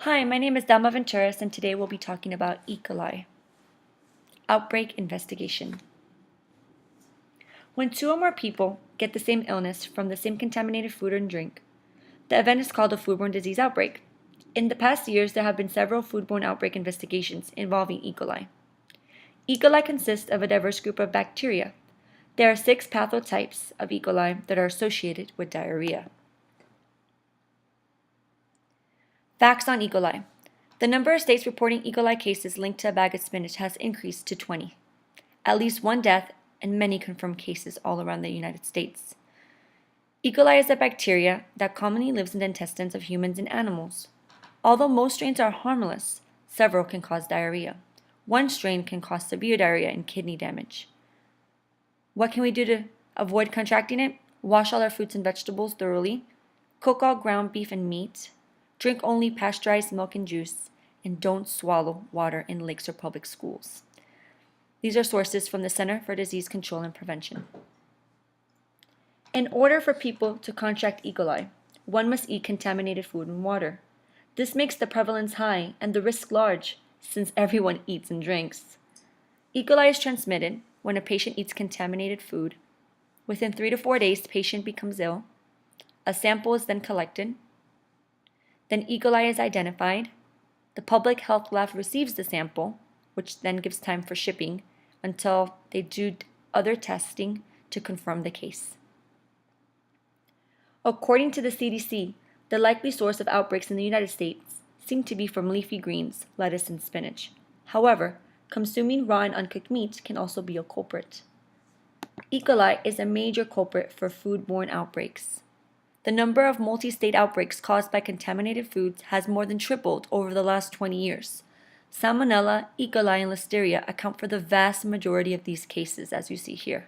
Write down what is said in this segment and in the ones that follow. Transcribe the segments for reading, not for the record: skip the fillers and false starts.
Hi, my name is Dama Venturas, and today we'll be talking about E. coli. Outbreak investigation. When two or more people get the same illness from the same contaminated food and drink, the event is called a foodborne disease outbreak. In the past years, there have been several foodborne outbreak investigations involving E. coli. E. coli consists of a diverse group of bacteria. There are 6 pathotypes of E. coli that are associated with diarrhea. Facts on E. coli. The number of states reporting E. coli cases linked to a bag of spinach has increased to 20. At least 1 death and many confirmed cases all around the United States. E. coli is a bacteria that commonly lives in the intestines of humans and animals. Although most strains are harmless, several can cause diarrhea. One strain can cause severe diarrhea and kidney damage. What can we do to avoid contracting it? Wash all our fruits and vegetables thoroughly. Cook all ground beef and meat. Drink only pasteurized milk and juice, and don't swallow water in lakes or public schools. These are sources from the Center for Disease Control and Prevention. In order for people to contract E. coli, one must eat contaminated food and water. This makes the prevalence high and the risk large, since everyone eats and drinks. E. coli is transmitted when a patient eats contaminated food. Within 3 to 4 days, the patient becomes ill. A sample is then collected. Then E. coli is identified. The public health lab receives the sample, which then gives time for shipping until they do other testing to confirm the case. According to the CDC, the likely source of outbreaks in the United States seem to be from leafy greens, lettuce, and spinach. However, consuming raw and uncooked meat can also be a culprit. E. coli is a major culprit for foodborne outbreaks. The number of multi-state outbreaks caused by contaminated foods has more than tripled over the last 20 years. Salmonella, E. coli, and Listeria account for the vast majority of these cases, as you see here.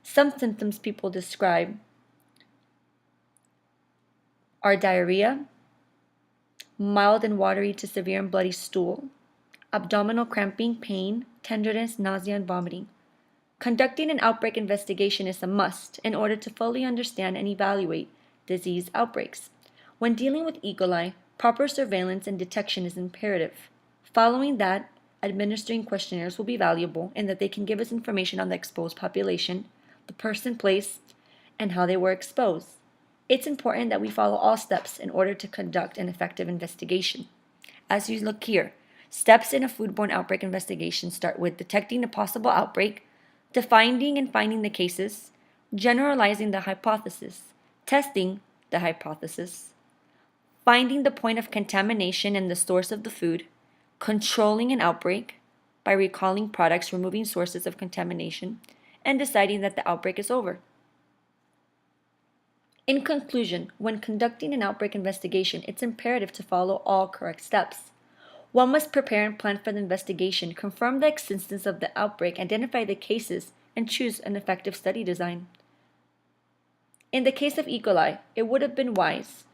Some symptoms people describe are diarrhea, mild and watery to severe and bloody stool, abdominal cramping, pain, tenderness, nausea, and vomiting. Conducting an outbreak investigation is a must in order to fully understand and evaluate disease outbreaks. When dealing with E. coli, proper surveillance and detection is imperative. Following that, administering questionnaires will be valuable in that they can give us information on the exposed population, the person, place, and how they were exposed. It's important that we follow all steps in order to conduct an effective investigation. As you look here, steps in a foodborne outbreak investigation start with detecting a possible outbreak, defining and finding the cases, generalizing the hypothesis, testing the hypothesis, finding the point of contamination and the source of the food, controlling an outbreak by recalling products, removing sources of contamination, and deciding that the outbreak is over. In conclusion, when conducting an outbreak investigation, it's imperative to follow all correct steps. One must prepare and plan for the investigation, confirm the existence of the outbreak, identify the cases, and choose an effective study design. In the case of E. coli, it would have been wise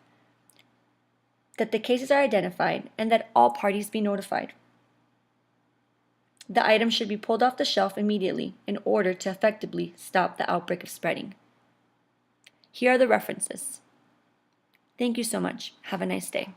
that the cases are identified and that all parties be notified. The item should be pulled off the shelf immediately in order to effectively stop the outbreak of spreading. Here are the references. Thank you so much. Have a nice day.